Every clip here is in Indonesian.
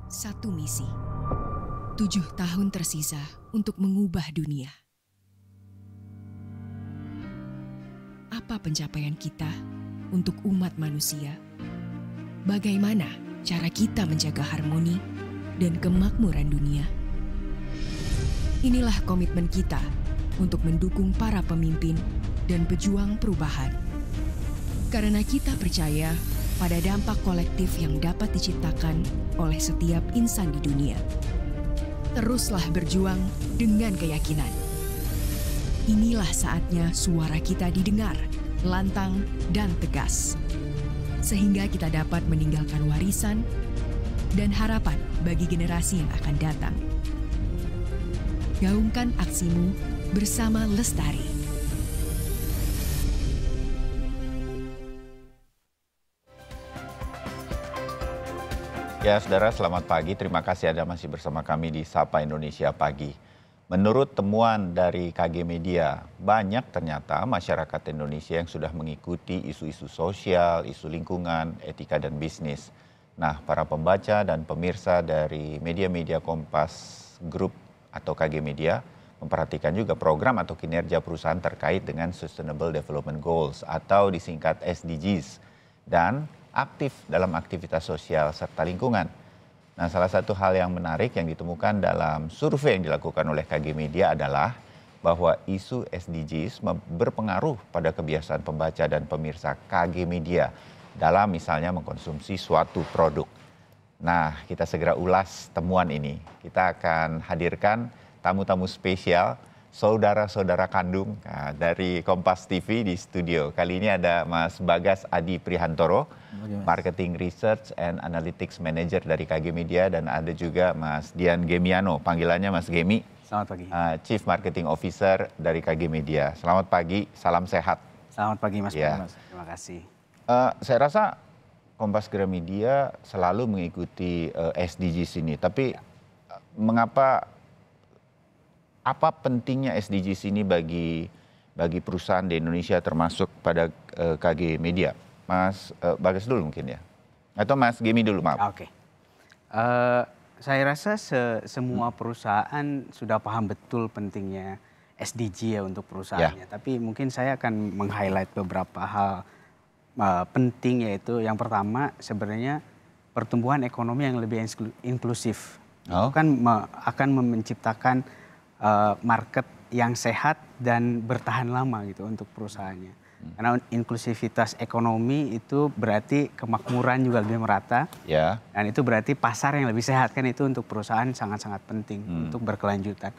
Satu misi, 7 tahun tersisa untuk mengubah dunia. Apa pencapaian kita untuk umat manusia? Bagaimana cara kita menjaga harmoni dan kemakmuran dunia? Inilah komitmen kita untuk mendukung para pemimpin dan pejuang perubahan. Karena kita percaya pada dampak kolektif yang dapat diciptakan oleh setiap insan di dunia. Teruslah berjuang dengan keyakinan. Inilah saatnya suara kita didengar, lantang dan tegas. Sehingga kita dapat meninggalkan warisan dan harapan bagi generasi yang akan datang. Gaungkan aksimu bersama Lestari. Ya, saudara, selamat pagi. Terima kasih Anda masih bersama kami di Sapa Indonesia Pagi. Menurut temuan dari KG Media, banyak ternyata masyarakat Indonesia yang sudah mengikuti isu-isu sosial, isu lingkungan, etika dan bisnis. Nah, para pembaca dan pemirsa dari media-media Kompas Group atau KG Media memperhatikan juga program atau kinerja perusahaan terkait dengan Sustainable Development Goals atau disingkat SDGs dan aktif dalam aktivitas sosial serta lingkungan. Nah, salah satu hal yang menarik yang ditemukan dalam survei yang dilakukan oleh KG Media adalah bahwa isu SDGs berpengaruh pada kebiasaan pembaca dan pemirsa KG Media dalam misalnya mengkonsumsi suatu produk. Nah, kita segera ulas temuan ini. Kita akan hadirkan tamu-tamu spesial, saudara-saudara kandung dari Kompas TV di studio. Kali ini ada Mas Bagas Adi Prihantoro, Marketing Research and Analytics Manager dari KG Media, dan ada juga Mas Dian Gemiano, panggilannya Mas Gemi. Selamat pagi. Chief Marketing Officer dari KG Media. Selamat pagi, salam sehat. Selamat pagi Mas. Ya. Mas. Terima kasih. Saya rasa Kompas Gramedia selalu mengikuti SDGs ini, tapi apa pentingnya SDGs ini bagi perusahaan di Indonesia termasuk pada KG Media? Mas Bagas dulu mungkin ya? Atau Mas Gemi dulu, maaf. Oke. Saya rasa semua perusahaan sudah paham betul pentingnya SDG ya untuk perusahaannya. Tapi mungkin saya akan meng-highlight beberapa hal penting, yaitu yang pertama sebenarnya pertumbuhan ekonomi yang lebih inklusif. Itu kan akan menciptakan market yang sehat dan bertahan lama gitu untuk perusahaannya. Karena inklusivitas ekonomi itu berarti kemakmuran juga lebih merata. Ya. Dan itu berarti pasar yang lebih sehat, kan itu untuk perusahaan sangat-sangat penting untuk berkelanjutan.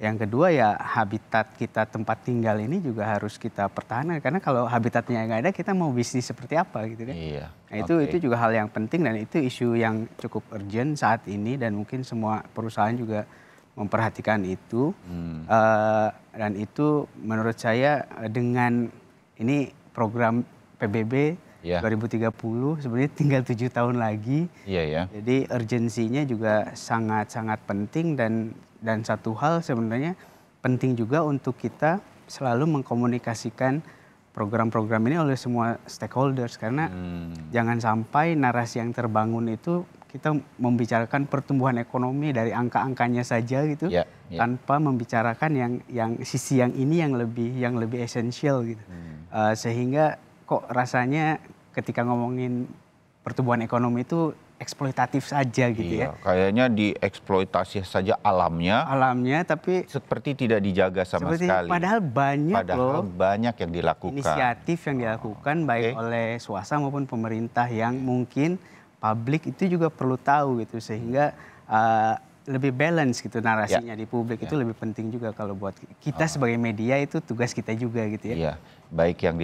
Yang kedua ya habitat kita, tempat tinggal ini juga harus kita pertahankan. Karena kalau habitatnya nggak ada, kita mau bisnis seperti apa gitu kan. Iya. Nah itu juga hal yang penting, dan itu isu yang cukup urgent saat ini, dan mungkin semua perusahaan juga memperhatikan itu. Dan itu menurut saya dengan ini program PBB 2030 sebenarnya tinggal 7 tahun lagi. Iya ya. Jadi urgensinya juga sangat-sangat penting, dan satu hal sebenarnya penting juga untuk kita selalu mengkomunikasikan program-program ini oleh semua stakeholders, karena jangan sampai narasi yang terbangun itu kita membicarakan pertumbuhan ekonomi dari angka-angkanya saja gitu, tanpa membicarakan yang sisi yang ini yang lebih esensial gitu. Sehingga kok rasanya ketika ngomongin pertumbuhan ekonomi itu eksploitatif saja gitu ya. Kayaknya dieksploitasi saja alamnya. Tapi seperti tidak dijaga sama sekali. Padahal banyak yang dilakukan. Inisiatif yang dilakukan baik oleh swasta maupun pemerintah, yang mungkin publik itu juga perlu tahu gitu, sehingga lebih balance gitu narasinya di publik. Itu lebih penting juga kalau buat kita sebagai media, itu tugas kita juga gitu ya. Iya, baik yang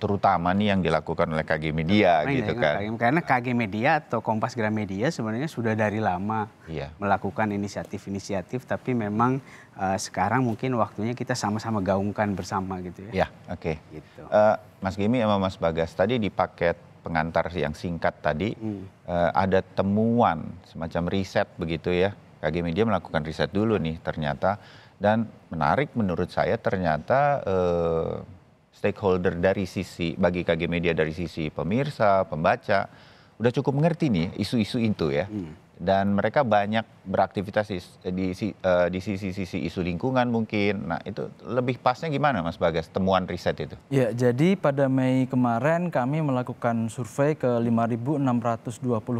terutama nih yang dilakukan oleh KG Media gitu kan. Karena KG Media atau Kompas Gramedia sebenarnya sudah dari lama melakukan inisiatif-inisiatif, tapi memang sekarang mungkin waktunya kita sama-sama gaungkan bersama gitu ya. Ya, oke. Gitu. Mas Gemi sama Mas Bagas, tadi di paket pengantar yang singkat tadi ada temuan semacam riset begitu ya. KG Media melakukan riset dulu nih ternyata, dan menarik menurut saya ternyata stakeholder dari bagi KG Media dari sisi pemirsa, pembaca udah cukup mengerti nih isu-isu itu ya. dan mereka banyak beraktivitas di sisi-sisi isu lingkungan mungkin. Nah itu lebih pasnya gimana Mas Bagas temuan riset itu? Ya, jadi pada Mei kemarin kami melakukan survei ke 5.620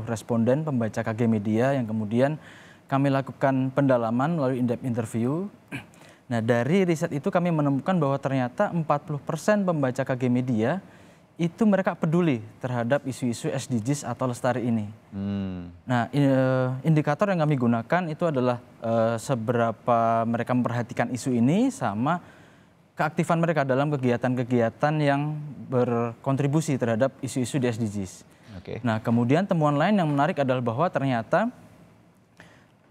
responden pembaca KG Media yang kemudian kami lakukan pendalaman melalui in-depth interview. Nah dari riset itu kami menemukan bahwa ternyata 40% pembaca KG Media itu mereka peduli terhadap isu-isu SDGs atau lestari ini. Nah, indikator yang kami gunakan itu adalah seberapa mereka memperhatikan isu ini sama keaktifan mereka dalam kegiatan-kegiatan yang berkontribusi terhadap isu-isu di SDGs. Nah, kemudian temuan lain yang menarik adalah bahwa ternyata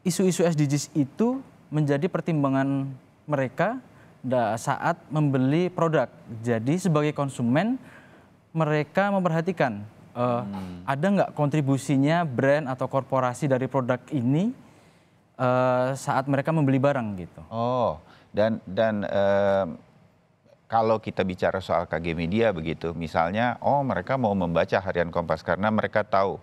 isu-isu SDGs itu menjadi pertimbangan mereka saat membeli produk. Jadi sebagai konsumen mereka memperhatikan ada nggak kontribusinya brand atau korporasi dari produk ini saat mereka membeli barang gitu. Oh, dan kalau kita bicara soal KG Media begitu, misalnya, mereka mau membaca harian Kompas karena mereka tahu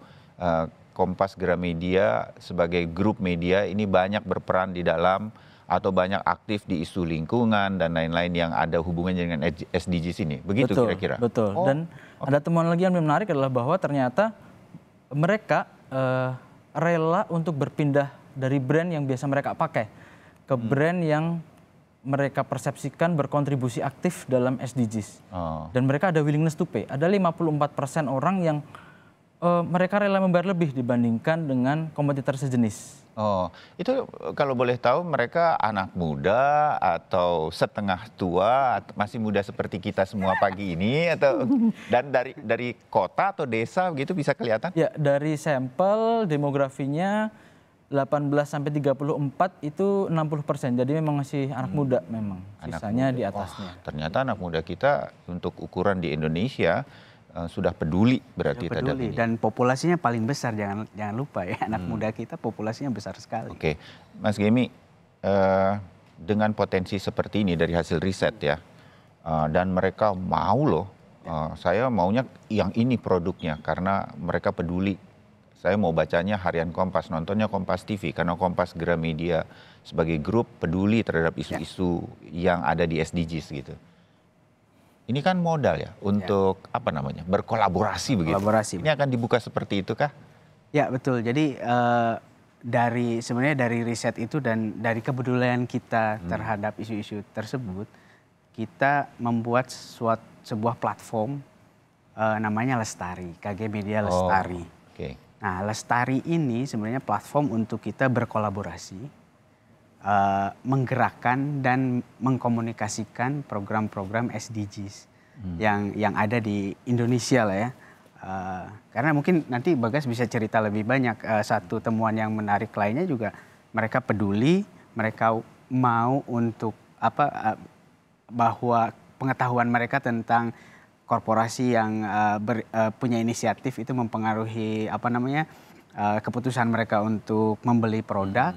Kompas Gramedia sebagai grup media ini banyak berperan di dalam atau banyak aktif di isu lingkungan dan lain-lain yang ada hubungannya dengan SDGs ini. Begitu kira-kira? Betul. Dan ada temuan lagi yang menarik adalah bahwa ternyata mereka rela untuk berpindah dari brand yang biasa mereka pakai ke brand yang mereka persepsikan berkontribusi aktif dalam SDGs. Dan mereka ada willingness to pay. Ada 54% orang yang mereka rela membayar lebih dibandingkan dengan kompetitor sejenis. Oh, itu kalau boleh tahu mereka anak muda atau setengah tua, masih muda seperti kita semua pagi ini, atau dan dari kota atau desa begitu bisa kelihatan? Ya, dari sampel demografinya 18 sampai 34 itu 60%. Jadi memang masih anak muda memang. Sisanya di atasnya. Ternyata anak muda kita untuk ukuran di Indonesia sudah peduli berarti terhadap ini. Dan populasinya paling besar, jangan lupa ya, anak muda kita populasinya besar sekali. Oke, Mas Gemi, dengan potensi seperti ini dari hasil riset ya, dan mereka mau loh, saya maunya yang ini produknya karena mereka peduli. Saya mau bacanya harian Kompas, nontonnya Kompas TV karena Kompas Gramedia sebagai grup peduli terhadap isu-isu yang ada di SDGs gitu. Ini kan modal ya untuk berkolaborasi begitu. Ini akan dibuka seperti itu kah? Ya betul. Jadi sebenarnya dari riset itu dan dari kepedulian kita terhadap isu-isu tersebut, kita membuat sebuah platform namanya Lestari, KG Media Lestari. Nah, Lestari ini sebenarnya platform untuk kita berkolaborasi, menggerakkan dan mengkomunikasikan program-program SDGs yang ada di Indonesia lah ya. Karena mungkin nanti Bagas bisa cerita lebih banyak. Satu temuan yang menarik lainnya juga mereka peduli, mereka mau untuk bahwa pengetahuan mereka tentang korporasi yang punya inisiatif itu mempengaruhi keputusan mereka untuk membeli produk.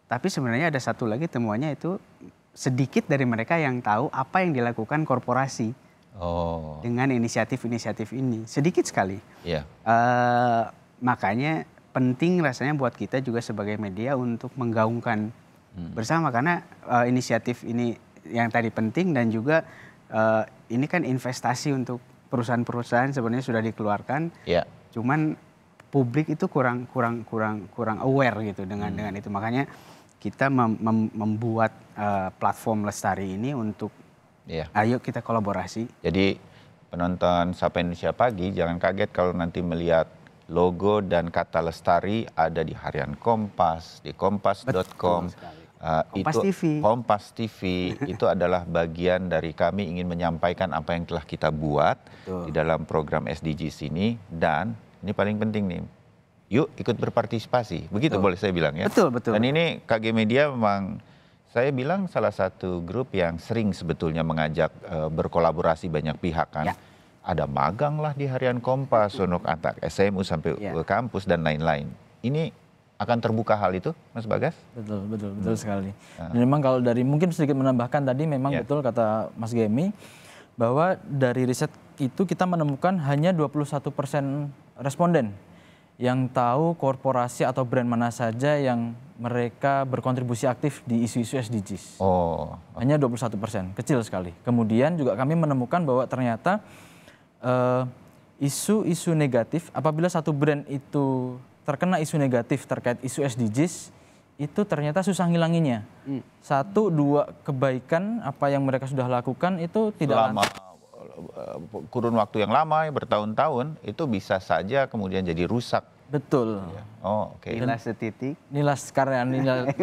Tapi sebenarnya ada satu lagi temuannya itu sedikit dari mereka yang tahu apa yang dilakukan korporasi dengan inisiatif-inisiatif ini. Sedikit sekali. Makanya penting rasanya buat kita juga sebagai media untuk menggaungkan bersama. Karena inisiatif ini yang tadi penting dan juga ini kan investasi untuk perusahaan-perusahaan sebenarnya sudah dikeluarkan. Cuman publik itu kurang aware gitu dengan itu. Makanya kita membuat platform Lestari ini untuk ayo kita kolaborasi. Jadi penonton Sapa Indonesia Pagi jangan kaget kalau nanti melihat logo dan kata Lestari ada di harian Kompas, di kompas.com. Kompas TV itu adalah bagian dari kami ingin menyampaikan apa yang telah kita buat di dalam program SDGs ini, dan ini paling penting nih. Yuk ikut berpartisipasi, begitu boleh saya bilang ya. Betul. Dan ini KG Media memang saya bilang salah satu grup yang sering sebetulnya mengajak berkolaborasi banyak pihak kan. Ada magang lah di harian Kompas, untuk antar SMU sampai kampus dan lain-lain. Ini akan terbuka hal itu, Mas Bagas? Betul sekali. Dan memang kalau dari mungkin sedikit menambahkan tadi memang betul kata Mas Gemi bahwa dari riset itu kita menemukan hanya 21% responden yang tahu korporasi atau brand mana saja yang mereka berkontribusi aktif di isu-isu SDGs. Oh. Hanya 21%, kecil sekali. Kemudian juga kami menemukan bahwa ternyata isu-isu negatif, apabila satu brand itu terkena isu negatif terkait isu SDGs, itu ternyata susah ngilanginnya. Satu, dua kebaikan apa yang mereka sudah lakukan itu tidak Lama, kurun waktu yang lama, bertahun-tahun, itu bisa saja kemudian jadi rusak. Betul. Oh, oke. Nilas setitik.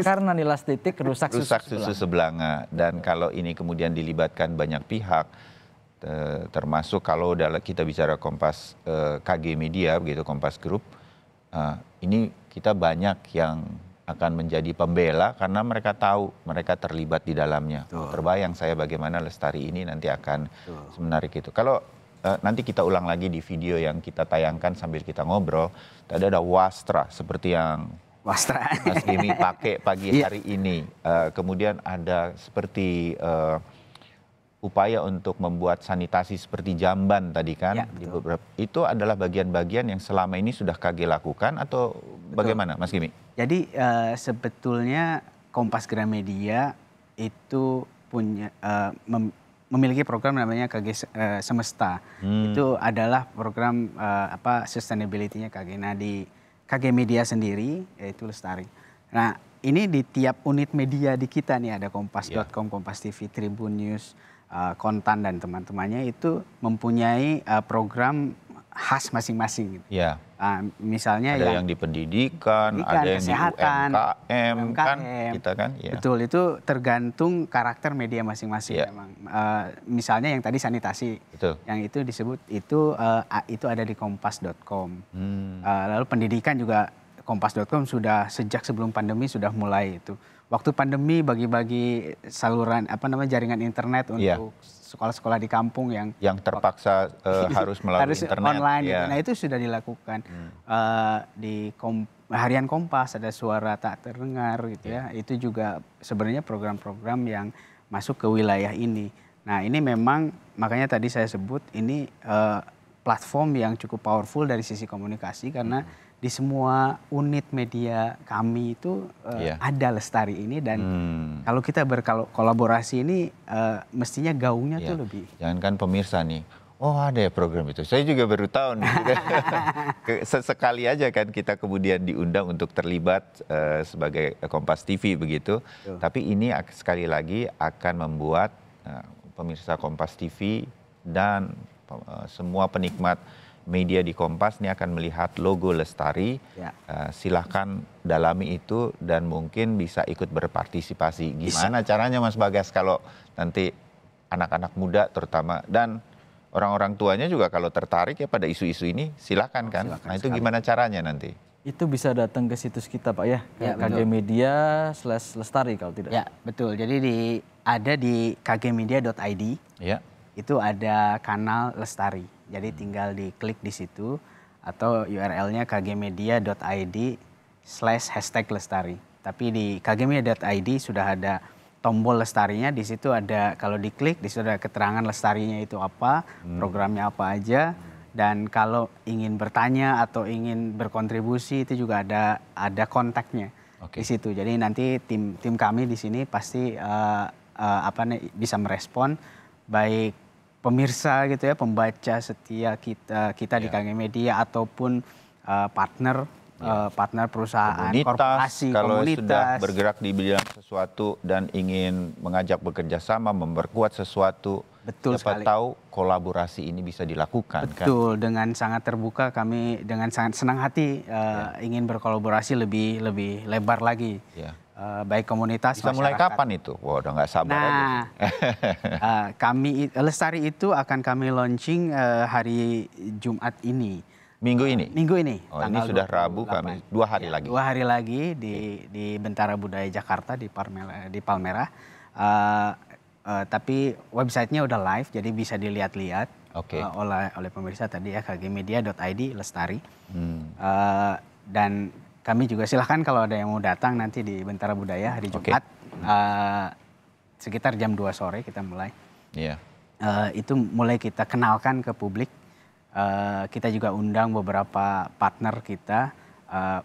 Karena nilas titik rusak susu sebelanga. Dan kalau ini kemudian dilibatkan banyak pihak, termasuk kalau kita bicara Kompas KG Media, begitu Kompas Group, ini kita banyak yang akan menjadi pembela karena mereka tahu mereka terlibat di dalamnya. Terbayang saya bagaimana Lestari ini nanti akan semenarik itu. Kalau nanti kita ulang lagi di video yang kita tayangkan sambil kita ngobrol, tadi ada wastra seperti yang Mas Gimi pakai pagi hari ini. Kemudian ada seperti upaya untuk membuat sanitasi seperti jamban tadi kan. Di beberapa, itu adalah bagian-bagian yang selama ini sudah KG lakukan atau bagaimana Mas Gimi? Jadi sebetulnya Kompas Gramedia itu punya memiliki program namanya KG Semesta. Itu adalah program sustainability-nya KG. Nah di KG Media sendiri yaitu Lestari. Nah ini di tiap unit media di kita nih ada Kompas.com, Kompas TV, Tribun News, Kontan dan teman-temannya itu mempunyai program khas masing-masing. Gitu. Misalnya ada yang di pendidikan, ada yang kesehatan, di UMKM, kan kita kan. Ya. Betul, itu tergantung karakter media masing-masing. Memang. Misalnya yang tadi sanitasi, yang itu disebut itu ada di Kompas.com. Lalu pendidikan juga Kompas.com sudah sejak sebelum pandemi sudah mulai itu. Waktu pandemi bagi-bagi saluran jaringan internet untuk sekolah-sekolah di kampung yang terpaksa harus melalui internet online. Gitu. Nah itu sudah dilakukan di harian Kompas ada suara tak terdengar gitu ya. Itu juga sebenarnya program-program yang masuk ke wilayah ini. Nah ini memang makanya tadi saya sebut ini platform yang cukup powerful dari sisi komunikasi karena di semua unit media kami itu ada Lestari ini dan kalau kita berkolaborasi ini mestinya gaungnya tuh lebih. Jangankan pemirsa nih, oh ada ya program itu. Saya juga baru tahu nih. Sesekali aja kan kita kemudian diundang untuk terlibat sebagai Kompas TV begitu. Tapi ini sekali lagi akan membuat pemirsa Kompas TV dan semua penikmat media di Kompas ini akan melihat logo Lestari. Silahkan dalami itu dan mungkin bisa ikut berpartisipasi. Gimana caranya Mas Bagas kalau nanti anak-anak muda terutama dan orang-orang tuanya juga kalau tertarik ya pada isu-isu ini silahkan kan. Nah itu gimana caranya nanti? Itu bisa datang ke situs kita Pak ya, kgmedia/lestari kalau tidak. Ya betul, jadi ada di kgmedia.id, itu ada kanal Lestari. Jadi tinggal diklik di situ atau URL-nya kgmedia.id/#lestari. Tapi di kgmedia.id sudah ada tombol Lestarinya, di situ ada kalau diklik di situ ada keterangan Lestarinya itu apa, programnya apa aja. Dan kalau ingin bertanya atau ingin berkontribusi itu juga ada kontaknya di situ. Jadi nanti tim kami di sini pasti bisa merespon baik pemirsa gitu ya, pembaca setia kita di KG Media ataupun partner perusahaan, korporasi, kalau komunitas. Sudah bergerak di bidang sesuatu dan ingin mengajak bekerja sama, memperkuat sesuatu. Betul siapa sekali. Tahu kolaborasi ini bisa dilakukan. Betul, kan? Dengan sangat terbuka kami dengan sangat senang hati ingin berkolaborasi lebih lebar lagi. Baik komunitas, bisa masyarakat. Mulai kapan itu? Wah, udah nggak sabar aja. Lestari itu akan kami launching hari Jumat ini. Minggu ini? Minggu ini. Oh, ini sudah Rabu, kami 2 hari lagi. 2 hari lagi di Bentara Budaya Jakarta di Palmerah. Tapi websitenya udah live, jadi bisa dilihat-lihat oleh pemirsa tadi ya, kgmedia.id Lestari. Dan kami juga silahkan kalau ada yang mau datang nanti di Bentara Budaya hari Jumat sekitar jam 2 sore kita mulai. Itu mulai kita kenalkan ke publik kita juga undang beberapa partner kita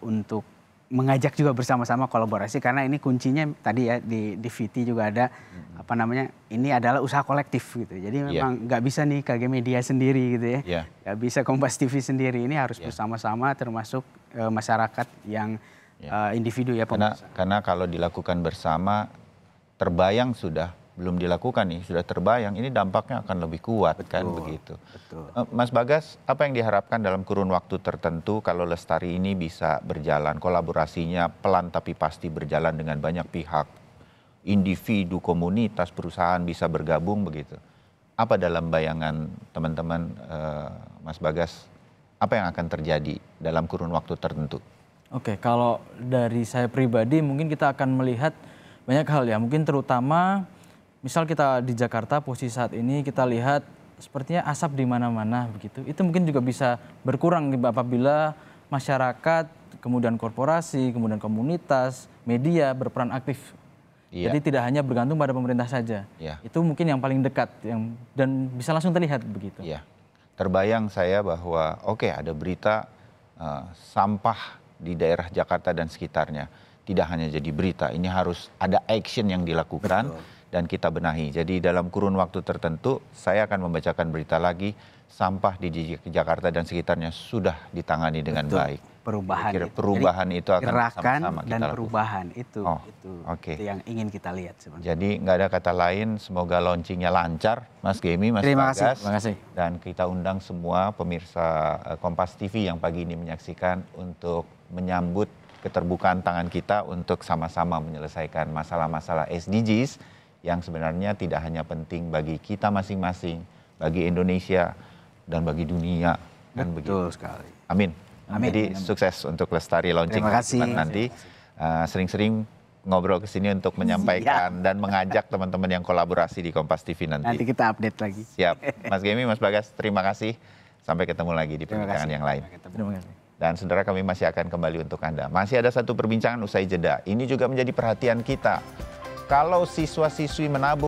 untuk mengajak juga bersama-sama kolaborasi, karena ini kuncinya tadi ya di VT juga ada apa namanya, ini adalah usaha kolektif gitu. Jadi memang nggak bisa nih KG Media sendiri gitu ya, nggak bisa Kompas TV sendiri, ini harus bersama-sama termasuk masyarakat yang individu ya. Karena kalau dilakukan bersama, terbayang sudah, belum dilakukan nih, sudah terbayang, ini dampaknya akan lebih kuat. Betul, kan begitu. Betul. Mas Bagas, apa yang diharapkan dalam kurun waktu tertentu kalau Lestari ini bisa berjalan, kolaborasinya pelan tapi pasti berjalan dengan banyak pihak, individu, komunitas, perusahaan bisa bergabung begitu. Apa dalam bayangan teman-teman Mas Bagas, apa yang akan terjadi dalam kurun waktu tertentu? Oke, kalau dari saya pribadi mungkin kita akan melihat banyak hal ya, mungkin terutama misal kita di Jakarta posisi saat ini kita lihat sepertinya asap di mana-mana begitu. Itu mungkin juga bisa berkurang apabila masyarakat, kemudian korporasi, kemudian komunitas, media berperan aktif. Jadi tidak hanya bergantung pada pemerintah saja. Itu mungkin yang paling dekat dan bisa langsung terlihat begitu. Terbayang saya bahwa ada berita sampah di daerah Jakarta dan sekitarnya. Tidak hanya jadi berita, ini harus ada action yang dilakukan. Betul. Dan kita benahi. Jadi dalam kurun waktu tertentu saya akan membacakan berita lagi, sampah di Jakarta dan sekitarnya sudah ditangani dengan baik. Perubahan itu akan sama-sama kita lakukan. Perubahan itu yang ingin kita lihat sebenarnya. Jadi nggak ada kata lain, semoga launchingnya lancar, Mas Gemi, Mas Bagas. Terima kasih. Dan kita undang semua pemirsa Kompas TV yang pagi ini menyaksikan untuk menyambut keterbukaan tangan kita untuk sama-sama menyelesaikan masalah-masalah SDGs yang sebenarnya tidak hanya penting bagi kita masing-masing, bagi Indonesia dan bagi dunia. Betul sekali. Amin. Jadi sukses untuk Lestari launching nanti. Sering-sering ngobrol ke sini untuk menyampaikan dan mengajak teman-teman yang kolaborasi di Kompas TV nanti. Nanti kita update lagi. Siap. Mas Gemi, Mas Bagas, terima kasih. Sampai ketemu lagi di perbincangan yang lain. Terima kasih. Dan saudara, kami masih akan kembali untuk Anda. Masih ada satu perbincangan usai jeda. Ini juga menjadi perhatian kita. Kalau siswa-siswi menabung